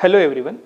Hello everyone,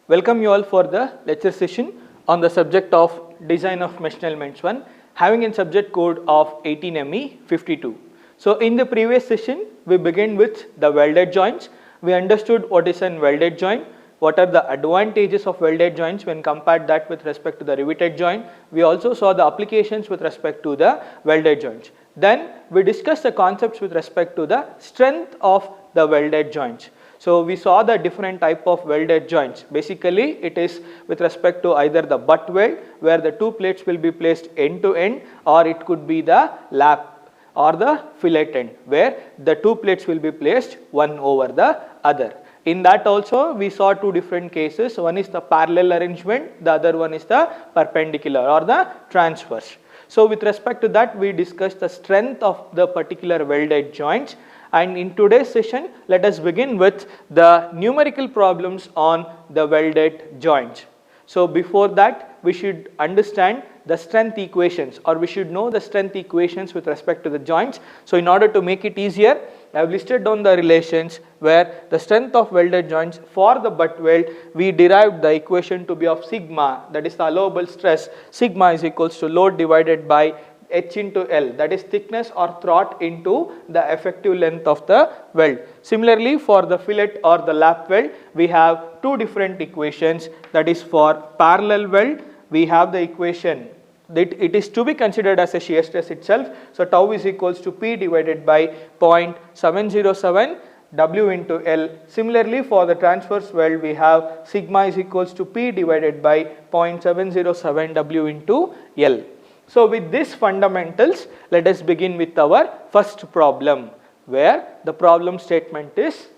welcome you all for the lecture session on the subject of design of mesh elements 1 having a subject code of 18ME52. So in the previous session we began with the welded joints. We understood what is a welded joint, what are the advantages of welded joints when compared that with respect to the riveted joint. We also saw the applications with respect to the welded joints. Then we discussed the concepts with respect to the strength of the welded joints. So we saw the different type of welded joints. Basically it is with respect to either the butt weld where the two plates will be placed end to end, or it could be the lap or the fillet end where the two plates will be placed one over the other. In that also we saw two different cases. One is the parallel arrangement, the other one is the perpendicular or the transverse. So with respect to that we discussed the strength of the particular welded joints. And in today's session, let us begin with the numerical problems on the welded joints. So before that, we should understand the strength equations, or we should know the strength equations with respect to the joints. So in order to make it easier, I have listed down the relations where the strength of welded joints for the butt weld, we derived the equation to be of sigma, that is the allowable stress. Sigma is equals to load divided by H into L, that is thickness or throat into the effective length of the weld. Similarly, for the fillet or the lap weld, we have two different equations. That is for parallel weld, we have the equation that it is to be considered as a shear stress itself. So tau is equals to P divided by 0.707 W into L. Similarly, for the transverse weld, we have sigma is equals to P divided by 0.707 W into L. So with these fundamentals, let us begin with our first problem, where the problem statement is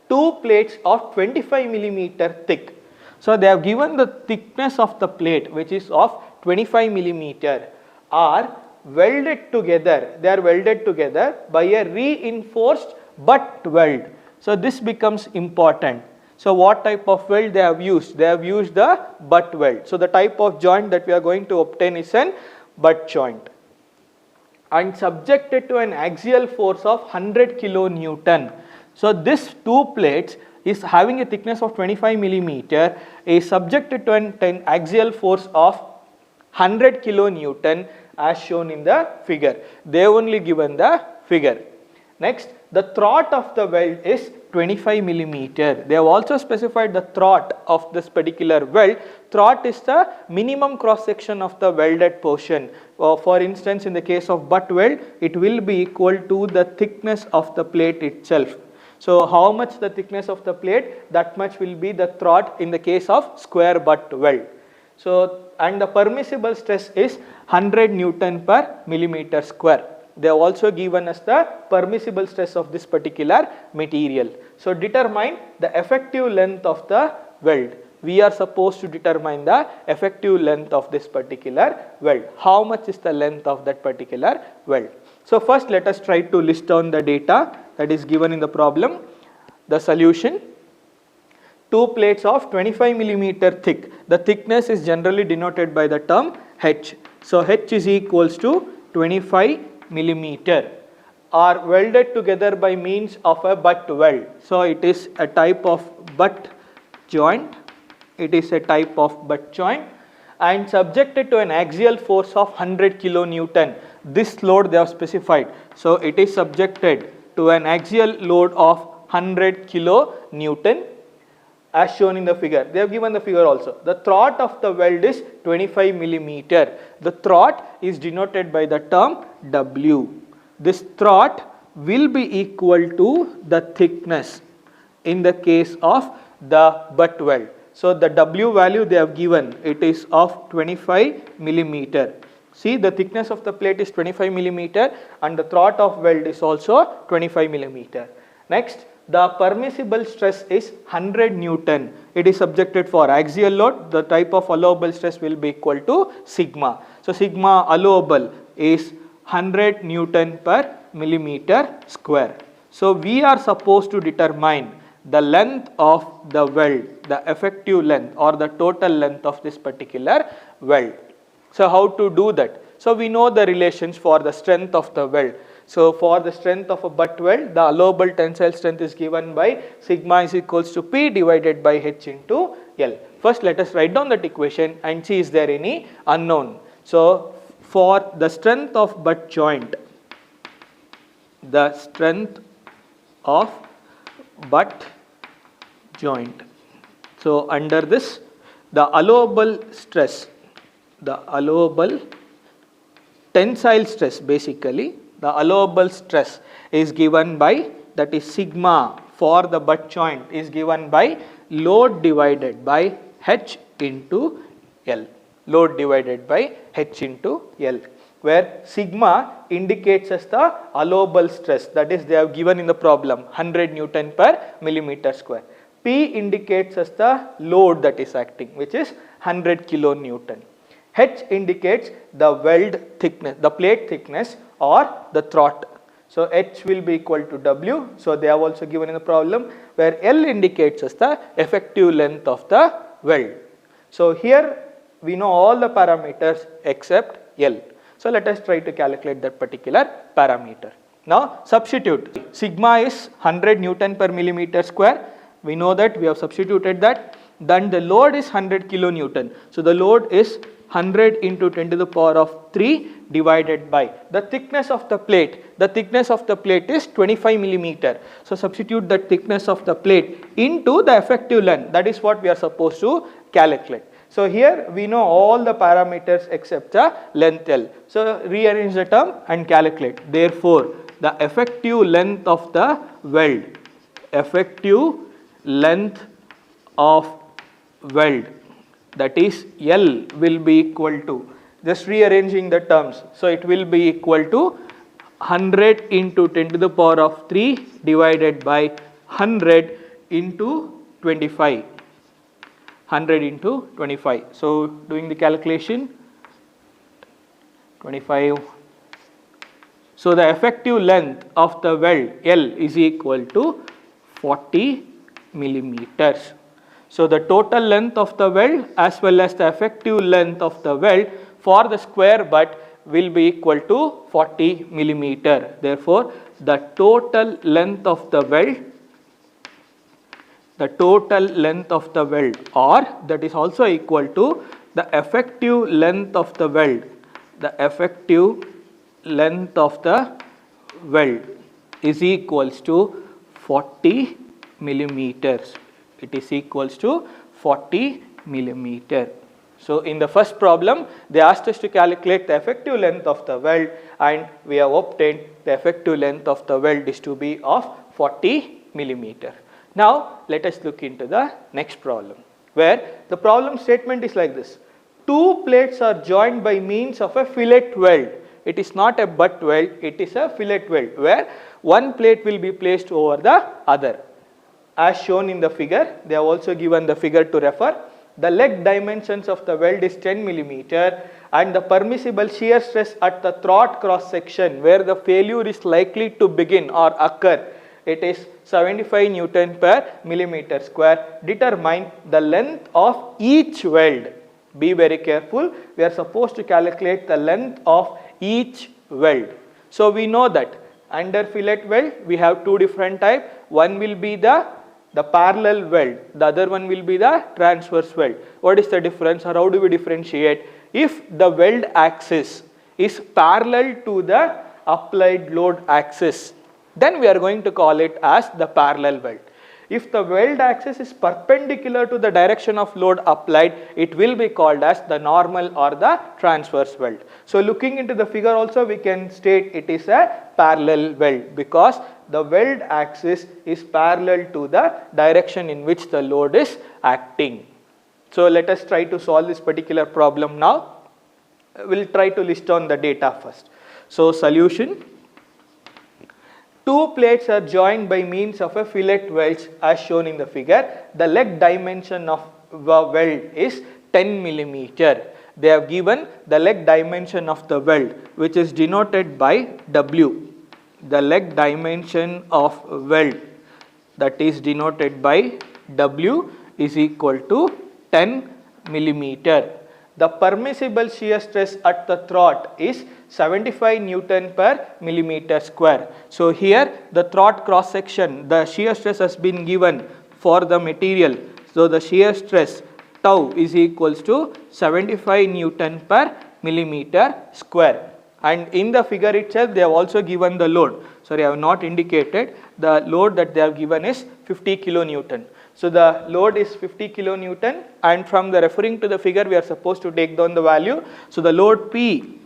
two plates of 25 millimeter thick. So they have given the thickness of the plate, which is of 25 millimeter, are welded together. They are welded together by a reinforced butt weld. So this becomes important. So what type of weld they have used? They have used the butt weld. So the type of joint that we are going to obtain is an butt joint, and subjected to an axial force of 100 kilonewton. So this two plates is having a thickness of 25 millimeter, is subjected to an axial force of 100 kilonewton as shown in the figure. They have only given the figure. Next, the throat of the weld is 25 millimeter. They have also specified the throat of this particular weld. Throat is the minimum cross section of the welded portion. For instance, in the case of butt weld, it will be equal to the thickness of the plate itself. So how much the thickness of the plate, that much will be the throat in the case of square butt weld. So, and the permissible stress is 100 Newton per millimeter square. They have also given us the permissible stress of this particular material. So determine the effective length of the weld. We are supposed to determine the effective length of this particular weld. How much is the length of that particular weld? So first let us try to list down the data that is given in the problem. The solution: two plates of 25 millimeter thick. The thickness is generally denoted by the term H. So H is equals to 25 millimeter, are welded together by means of a butt weld. So it is a type of butt joint. It is a type of butt joint and subjected to an axial force of 100 kilonewton. This load they have specified. So it is subjected to an axial load of 100 kilonewton as shown in the figure. They have given the figure also. The throat of the weld is 25 millimeter. The throat is denoted by the term W. This throat will be equal to the thickness in the case of the butt weld. So the W value they have given, it is of 25 millimeter. See, the thickness of the plate is 25 millimeter and the throat of weld is also 25 millimeter. Next, the permissible stress is 100 Newton. It is subjected for axial load. The type of allowable stress will be equal to sigma. So sigma allowable is 100 Newton per millimeter square. So we are supposed to determine the length of the weld, the effective length or the total length of this particular weld. So how to do that? So we know the relations for the strength of the weld. So for the strength of a butt weld, the allowable tensile strength is given by sigma is equals to P divided by H into L. First let us write down that equation and see is there any unknown. So for the strength of butt joint, the strength of butt joint. So under this, the allowable stress, the allowable tensile stress, basically the allowable stress is given by, that is sigma for the butt joint is given by load divided by H into L, load divided by H into L, where sigma indicates as the allowable stress, that is they have given in the problem 100 Newton per millimeter square. P indicates as the load that is acting, which is 100 kilonewton. H indicates the weld thickness, the plate thickness or the throat. So H will be equal to W. So they have also given in the problem, where L indicates as the effective length of the weld. So here we know all the parameters except L. So let us try to calculate that particular parameter. Now substitute. Sigma is 100 Newton per millimeter square. We know that, we have substituted that. Then the load is 100 kilonewton. So the load is 100 into 10 to the power of 3 divided by the thickness of the plate. The thickness of the plate is 25 millimeter. So substitute the thickness of the plate into the effective length. That is what we are supposed to calculate. So here we know all the parameters except the length L. So rearrange the term and calculate. Therefore the effective length of the weld, effective length of weld, that is L, will be equal to, just rearranging the terms, so it will be equal to 100 into 10 to the power of 3 divided by 100 into 25, 100 into 25. So doing the calculation, 25. So the effective length of the weld L is equal to 40 millimeters. So the total length of the weld as well as the effective length of the weld for the square butt will be equal to 40 millimeter. Therefore the total length of the weld, or that is also equal to the effective length of the weld, the effective length of the weld is equals to 40 millimeters. It is equals to 40 millimeter. So in the first problem they asked us to calculate the effective length of the weld, and we have obtained the effective length of the weld is to be of 40 millimeter. Now let us look into the next problem, where the problem statement is like this. Two plates are joined by means of a fillet weld. It is not a butt weld, it is a fillet weld, where one plate will be placed over the other. As shown in the figure, they have also given the figure to refer. The leg dimensions of the weld is 10 millimeter, and the permissible shear stress at the throat cross section where the failure is likely to begin or occur, it is 75 Newton per millimeter square. Determine the length of each weld. Be very careful, we are supposed to calculate the length of each weld. So we know that under fillet weld we have two different types. One will be the parallel weld, the other one will be the transverse weld. What is the difference, or how do we differentiate? If the weld axis is parallel to the applied load axis, then we are going to call it as the parallel weld. If the weld axis is perpendicular to the direction of load applied, it will be called as the normal or the transverse weld. So looking into the figure also we can state it is a parallel weld, because the weld axis is parallel to the direction in which the load is acting. So let us try to solve this particular problem now. We will try to list down the data first. So solution. Two plates are joined by means of a fillet weld as shown in the figure. The leg dimension of the weld is 10 millimeter. They have given the leg dimension of the weld, which is denoted by W. The leg dimension of weld, that is denoted by W, is equal to 10 millimeter. the permissible shear stress at the throat is 75 Newton per millimeter square. So here the throat cross section, the shear stress has been given for the material. So the shear stress tau is equals to 75 Newton per millimeter square. And in the figure itself they have also given the load. Sorry, I have not indicated. The load that they have given is 50 kilonewton. So the load is 50 kilonewton, and from the referring to the figure we are supposed to take down the value. So the load P,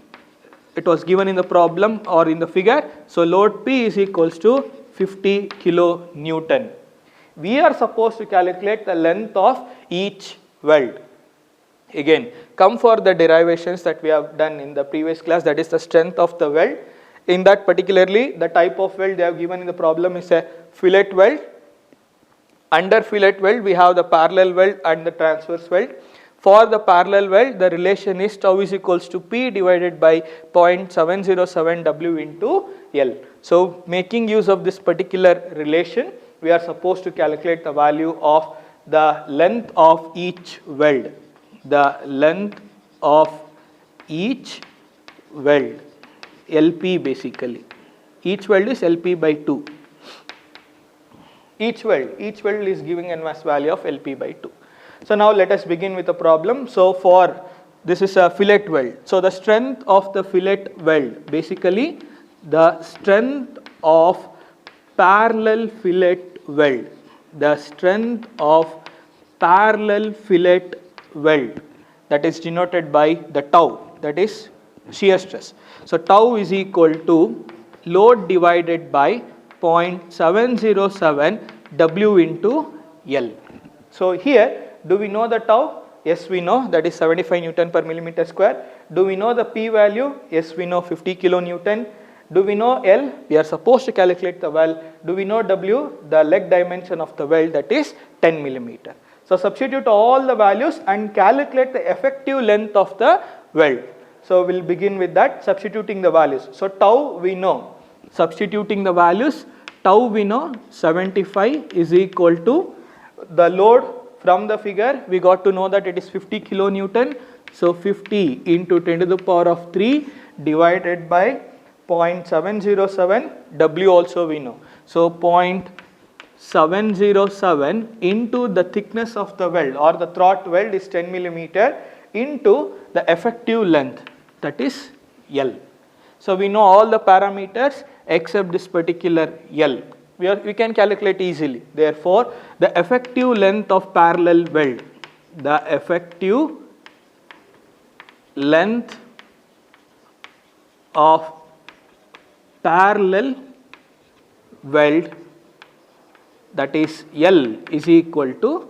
it was given in the problem or in the figure. So load P is equals to 50 kilonewton. We are supposed to calculate the length of each weld. Again, come for the derivations that we have done in the previous class, that is the strength of the weld. In that particularly, the type of weld they have given in the problem is a fillet weld. Under fillet weld we have the parallel weld and the transverse weld. For the parallel weld, the relation is tau is equals to P divided by 0.707 W into L. So making use of this particular relation, we are supposed to calculate the value of the length of each weld. The length of each weld, LP basically. Each weld is LP by 2. Each weld is giving a mass value of LP by 2. So now let us begin with the problem. So for this is a fillet weld. So the strength of the fillet weld, basically the strength of parallel fillet weld, the strength of parallel fillet weld, that is denoted by the tau, that is shear stress. So tau is equal to load divided by 0.707 W into L. So here, do we know the tau? Yes, we know, that is 75 Newton per millimeter square. Do we know the P value? Yes, we know 50 kilonewton. Do we know L? We are supposed to calculate the weld. Do we know W? The leg dimension of the weld, that is 10 millimeter. So substitute all the values and calculate the effective length of the weld. So we'll begin with that, substituting the values. So tau we know. Substituting the values, tau we know 75 is equal to the load from the figure. We got to know that it is 50 kilonewton. So 50 into 10 to the power of 3 divided by 0.707 W also we know. So 0.707 into the thickness of the weld or the throat weld is 10 millimeter into the effective length, that is L. So we know all the parameters except this particular L. We can calculate easily. Therefore, the effective length of parallel weld, the effective length of parallel weld, that is L, is equal to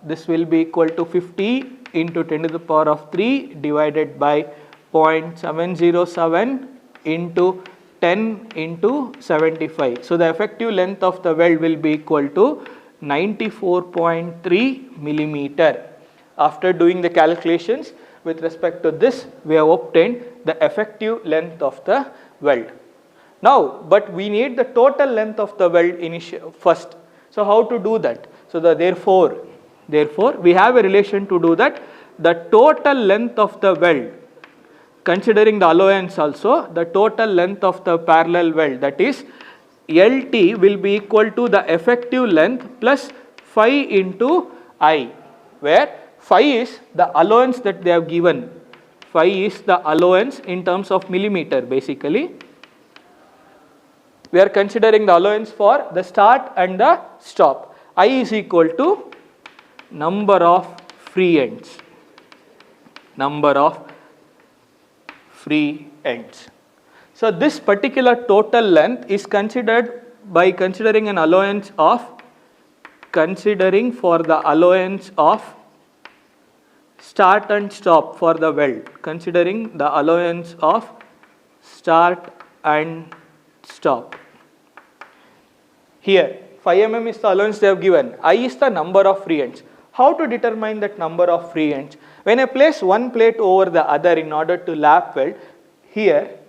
this will be equal to 50 into 10 to the power of 3 divided by 0.707 into 10 into 75. So the effective length of the weld will be equal to 94.3 millimeter. After doing the calculations with respect to this, we have obtained the effective length of the weld. Now, but we need the total length of the weld first. So how to do that? So therefore we have a relation to do that. The total length of the weld, considering the allowance also, the total length of the parallel weld, that is LT, will be equal to the effective length plus phi into I, where phi is the allowance that they have given. Phi is the allowance in terms of millimeter basically. We are considering the allowance for the start and the stop. I is equal to number of free ends. Number of free ends. So this particular total length is considered by considering an allowance of, considering for the allowance of start and stop for the weld, considering the allowance of start and stop. Here 5 mm is the allowance they have given, I is the number of free ends. How to determine that number of free ends? When I place one plate over the other in order to lap weld, here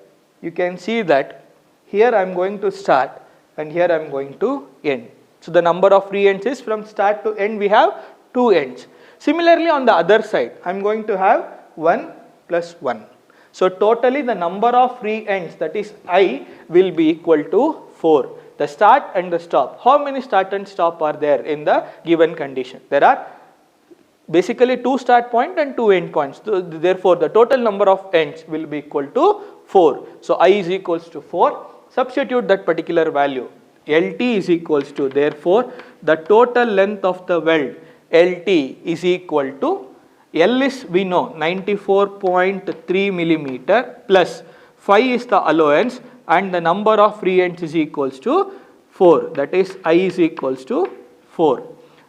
you can see that here I am going to start and here I am going to end. So the number of free ends is from start to end we have 2 ends. Similarly, on the other side, I am going to have 1 plus 1. So totally the number of free ends, that is I, will be equal to 4. The start and the stop. How many start and stop are there in the given condition? There are basically 2 start point and 2 end points. Therefore, the total number of ends will be equal to 4. So I is equals to 4. Substitute that particular value. LT is equals to, therefore, the total length of the weld LT is equal to, L is we know 94.3 millimeter plus 5 is the allowance and the number of free ends is equals to 4, that is I is equals to 4.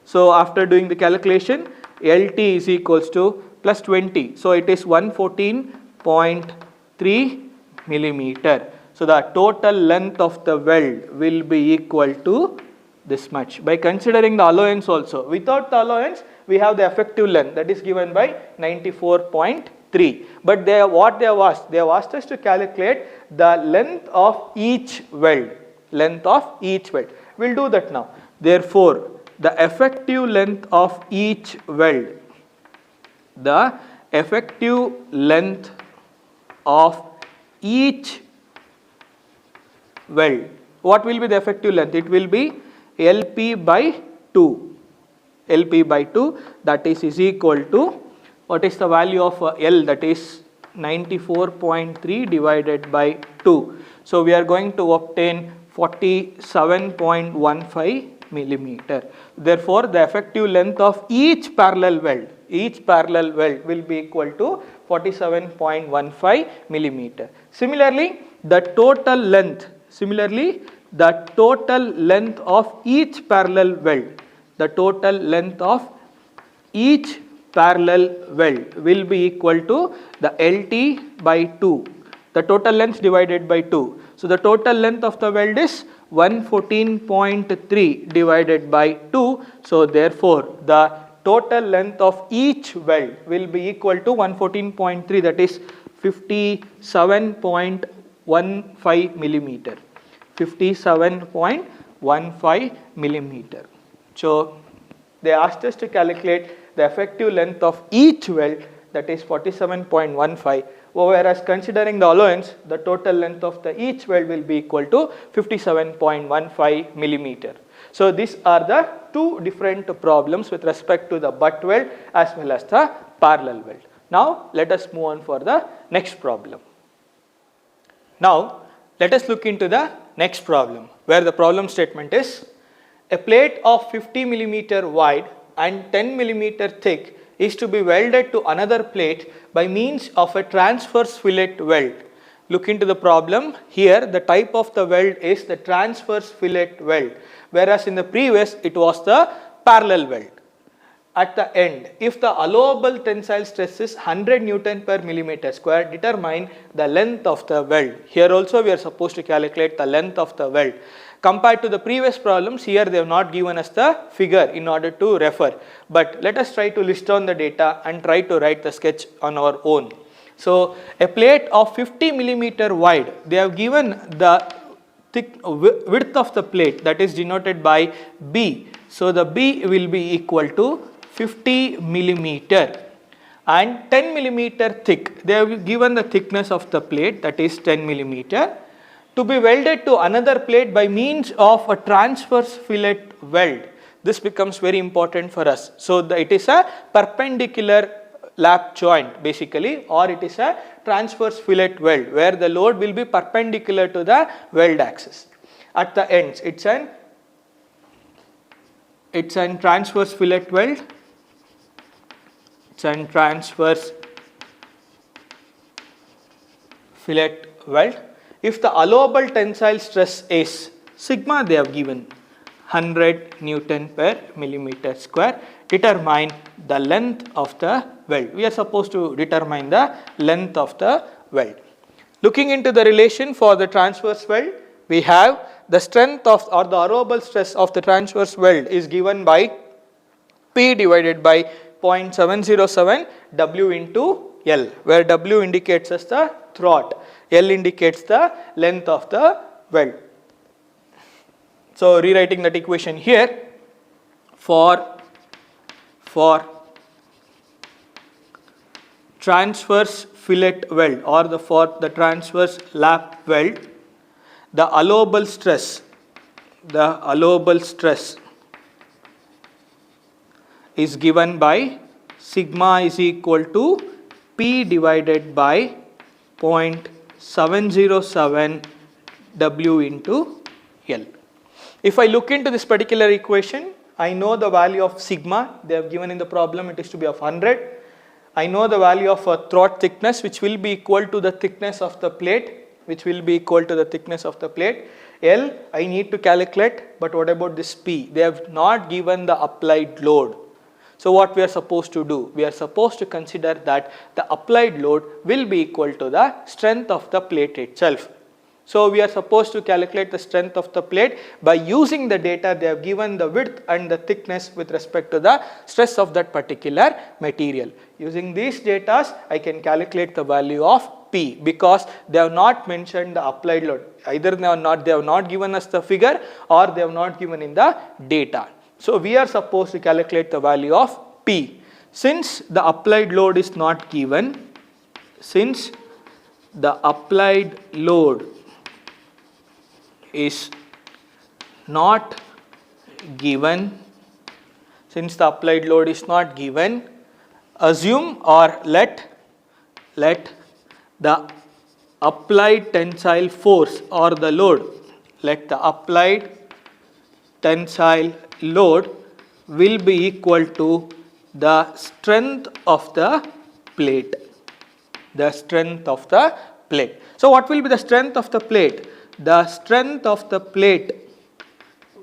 So after doing the calculation, LT is equals to plus 20, so it is 114.3 millimeter. So the total length of the weld will be equal to this much. By considering the allowance also, without the allowance we have the effective length, that is given by 94.3. But what they have asked us to calculate the length of each weld. Length of each weld. We will do that now. Therefore, the effective length of each weld. The effective length of each weld. What will be the effective length? It will be LP by 2. LP by 2, that is equal to, what is the value of L, that is 94.3 divided by 2. So we are going to obtain 47.15 millimeter. Therefore, the effective length of each parallel weld will be equal to 47.15 millimeter. Similarly, the total length of each parallel weld, will be equal to the LT by 2, the total length divided by 2. So the total length of the weld is 114.3 divided by 2. So therefore, the total length of each weld will be equal to 114.3, that is 57.15 millimeter. 57.15 millimeter. So they asked us to calculate the effective length of each weld, that is 47.15, whereas considering the allowance, the total length of each weld will be equal to 57.15 millimeter. So these are the two different problems with respect to the butt weld as well as the parallel weld. Now let us move on for the next problem. Now let us look into the next problem, where the problem statement is: a plate of 50 millimeter wide and 10 millimeter thick is to be welded to another plate by means of a transverse fillet weld. Look into the problem. Here the type of the weld is the transverse fillet weld, whereas in the previous it was the parallel weld. At the end, if the allowable tensile stress is 100 Newton per millimeter square, determine the length of the weld. Here also we are supposed to calculate the length of the weld. Compared to the previous problems, here they have not given us the figure in order to refer. But let us try to list down the data and try to write the sketch on our own. So a plate of 50 millimeter wide, they have given the width of the plate, that is denoted by B. So the B will be equal to 50 millimeter, and 10 millimeter thick. They have given the thickness of the plate, that is 10 millimeter, to be welded to another plate by means of a transverse fillet weld. This becomes very important for us. So it is a perpendicular lap joint basically, or it is a transverse fillet weld where the load will be perpendicular to the weld axis. At the ends, it's an transverse fillet weld. It's an transverse fillet weld. If the allowable tensile stress is sigma, they have given 100 Newton per millimeter square, determine the length of the weld. We are supposed to determine the length of the weld. Looking into the relation for the transverse weld, we have the strength of, or the allowable stress of the transverse weld is given by P divided by 0.707 W into L, where W indicates as the throat, L indicates the length of the weld. So rewriting that equation here, for transverse fillet weld or for the transverse lap weld, the allowable stress is given by sigma is equal to P divided by 0.707 W into L. If I look into this particular equation, I know the value of sigma, they have given in the problem, it is to be of 100. I know the value of a throat thickness, which will be equal to the thickness of the plate, L, I need to calculate, but what about this P? They have not given the applied load. So what we are supposed to do? We are supposed to consider that the applied load will be equal to the strength of the plate itself. So we are supposed to calculate the strength of the plate by using the data they have given, the width and the thickness with respect to the stress of that particular material. Using these data, I can calculate the value of P, because they have not mentioned the applied load. Either they have not given us the figure, or they have not given in the data. So we are supposed to calculate the value of P. Since the applied load is not given, since the applied load is not given, assume or let the applied tensile force or the load, will be equal to the strength of the plate. So what will be the strength of the plate? The strength of the plate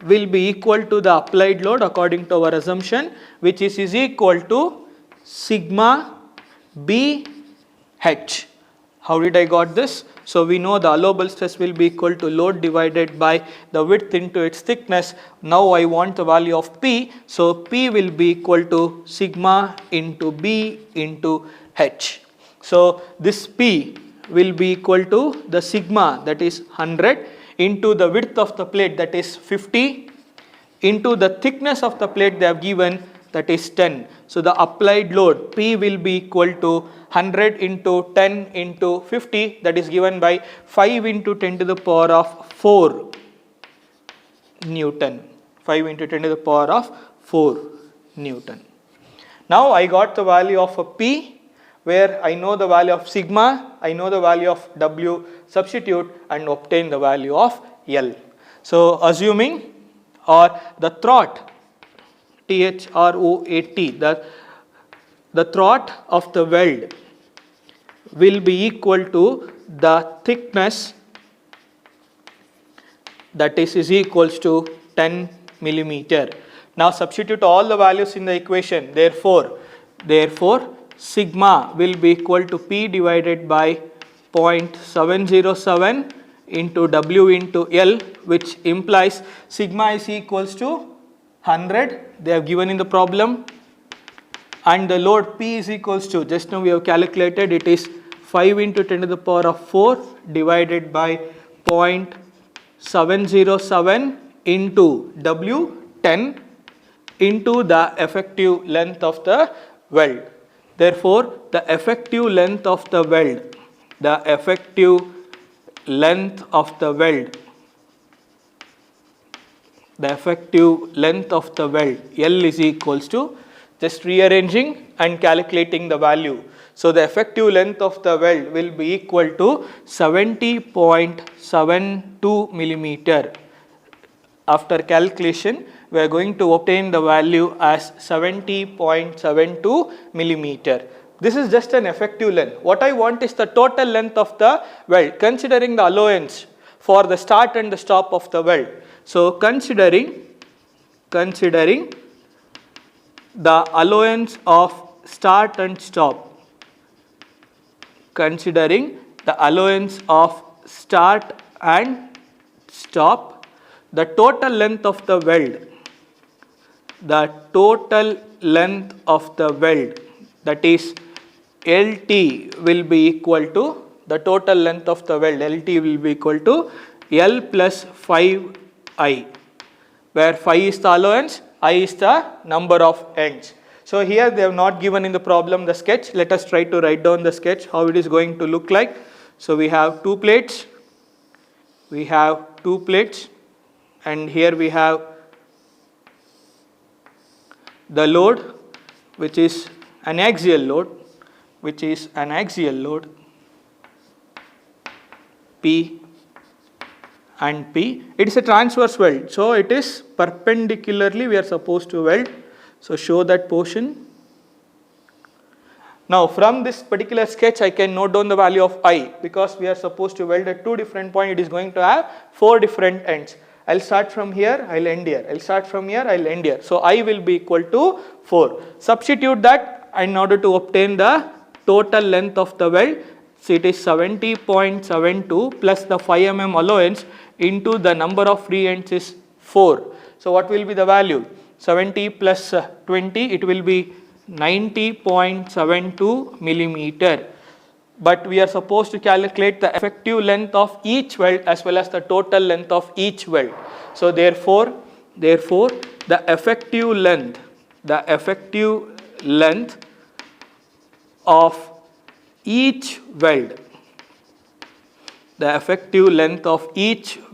will be equal to the applied load according to our assumption, which is equal to sigma BH. How did I got this? So we know the allowable stress will be equal to load divided by the width into its thickness. Now I want the value of P. So P will be equal to sigma into B into H. So this P will be equal to the sigma, that is 100, into the width of the plate, that is 50, into the thickness of the plate they have given, that is 10. So the applied load P will be equal to 100 into 10 into 50, that is given by 5 into 10 to the power of 4 Newton. 5 into 10 to the power of 4 Newton. Now I got the value of a P, where I know the value of sigma, I know the value of W, substitute and obtain the value of L. So assuming, or the throat, THROAT, the throat of the weld will be equal to the thickness, that is equals to 10 millimeter. Now substitute all the values in the equation. Therefore sigma will be equal to P divided by 0.707 into W into L, which implies sigma is equals to 100, they have given in the problem, and the load P is equals to, just now we have calculated, it is 5 into 10 to the power of 4 divided by 0.707 into W 10 into the effective length of the weld. Therefore, the effective length of the weld, L is equals to, just rearranging and calculating the value. So the effective length of the weld will be equal to 70.72 millimeter. After calculation, we are going to obtain the value as 70.72 millimeter. This is just an effective length. What I want is the total length of the weld, considering the allowance for the start and the stop of the weld. So considering the allowance of start and stop, the total length of the weld, that is LT will be equal to, the total length of the weld LT will be equal to L plus 5I, where 5 is the allowance, I is the number of ends. So here they have not given in the problem the sketch. Let us try to write down the sketch, how it is going to look like. So we have two plates, and here we have the load, which is an axial load, P and P. It is a transverse weld, so it is perpendicularly we are supposed to weld. So show that portion. Now from this particular sketch I can note down the value of I, because we are supposed to weld at two different points. It is going to have four different ends. I'll start from here, I'll end here. I'll start from here, I'll end here. So I will be equal to 4. Substitute that in order to obtain the total length of the weld. So it is 70.72 plus the 5 mm allowance into the number of free ends is 4. So what will be the value? 70 plus 20, it will be 90.72 millimeter. But we are supposed to calculate the effective length of each weld as well as the total length of each weld. So therefore the effective length of each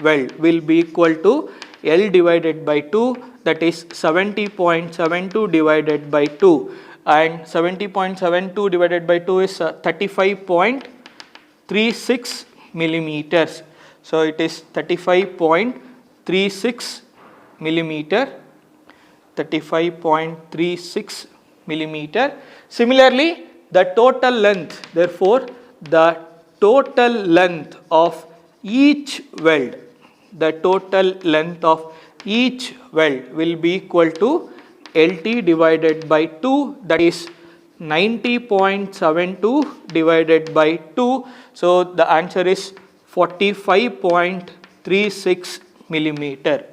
weld will be equal to L divided by 2, that is 70.72 divided by 2, and 70.72 divided by 2 is 35.36 millimeters. So it is 35.36 millimeter. Similarly, the total length, therefore the total length of each weld will be equal to LT divided by 2, that is 90.72 divided by 2. So the answer is 45.36 millimeter.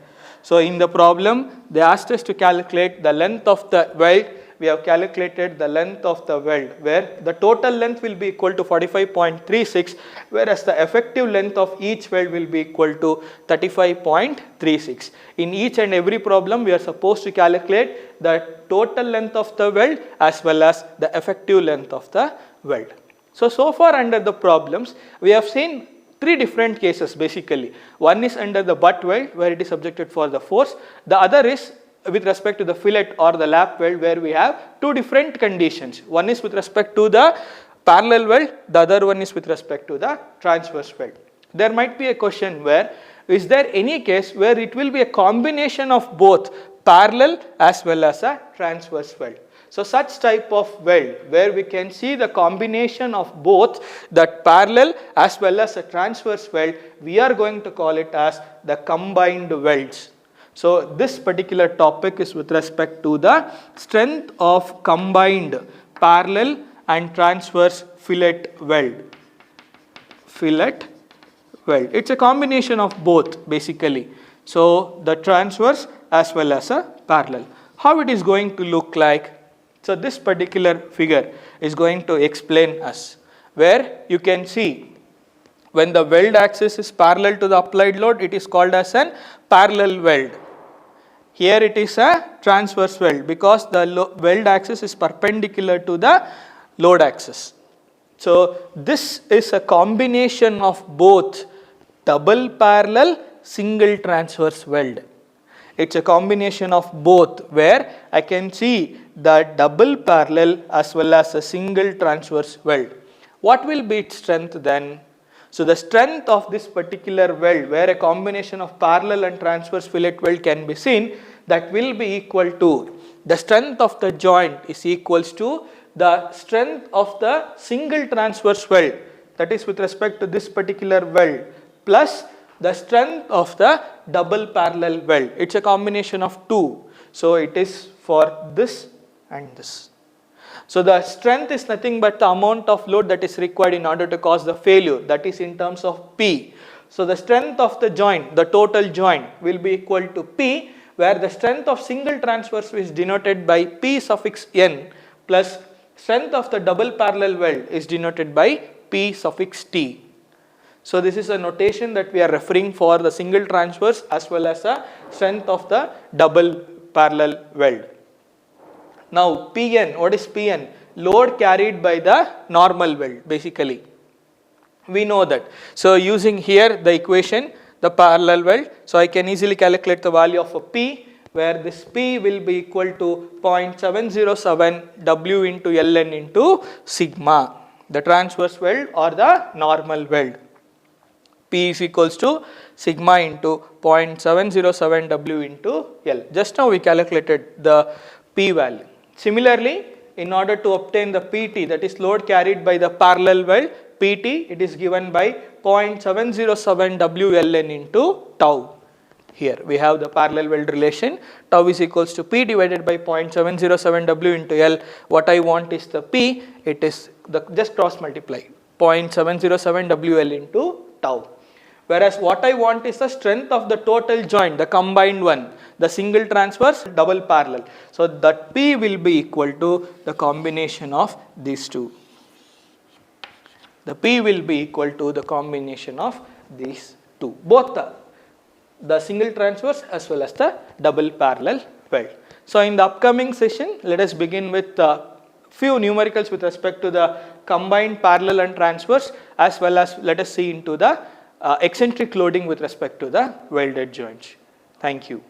So in the problem they asked us to calculate the length of the weld. We have calculated the length of the weld, where the total length will be equal to 45.36, whereas the effective length of each weld will be equal to 35.36. In each and every problem we are supposed to calculate the total length of the weld as well as the effective length of the weld. So far under the problems we have seen three different cases basically. One is under the butt weld, where it is subjected for the force. The other is with respect to the fillet or the lap weld, where we have two different conditions. One is with respect to the parallel weld, the other one is with respect to the transverse weld. There might be a question where, is there any case where it will be a combination of both parallel as well as a transverse weld? So such type of weld where we can see the combination of both that parallel as well as a transverse weld, we are going to call it as the combined welds. So this particular topic is with respect to the strength of combined parallel and transverse fillet weld. It's a combination of both basically. So the transverse as well as a parallel. How it is going to look like? So this particular figure is going to explain us, where you can see when the weld axis is parallel to the applied load, it is called as an parallel weld. Here it is a transverse weld because the weld axis is perpendicular to the load axis. So this is a combination of both double parallel, single transverse weld. It's a combination of both, where I can see the double parallel as well as a single transverse weld. What will be its strength then? So the strength of this particular weld, where a combination of parallel and transverse fillet weld can be seen, that will be equal to the strength of the joint is equals to the strength of the single transverse weld, that is with respect to this particular weld, plus the strength of the double parallel weld. It's a combination of two. So it is for this and this. So the strength is nothing but the amount of load that is required in order to cause the failure, that is in terms of P. So the strength of the joint, the total joint, will be equal to P, where the strength of single transverse is denoted by P suffix N, plus strength of the double parallel weld is denoted by P suffix T. So this is a notation that we are referring for the single transverse as well as the strength of the double parallel weld. Now Pn, what is Pn? Load carried by the normal weld basically. We know that. So using here the equation, the parallel weld, so I can easily calculate the value of a P, where this P will be equal to 0.707 W into Ln into sigma, the transverse weld or the normal weld. P is equals to sigma into 0.707 W into L. Just now we calculated the P value. Similarly, in order to obtain the PT, that is load carried by the parallel weld, PT, it is given by 0.707 WLN into tau. Here we have the parallel weld relation, tau is equals to P divided by 0.707 W into L. What I want is the P, it is the just cross multiply 0.707 WL into tau. Whereas what I want is the strength of the total joint, the combined one, the single transverse, double parallel. So that P will be equal to the combination of these two. The P will be equal to the combination of these two, both the single transverse as well as the double parallel weld. So in the upcoming session, let us begin with few numericals with respect to the combined parallel and transverse, as well as let us see into the eccentric loading with respect to the welded joints. Thank you.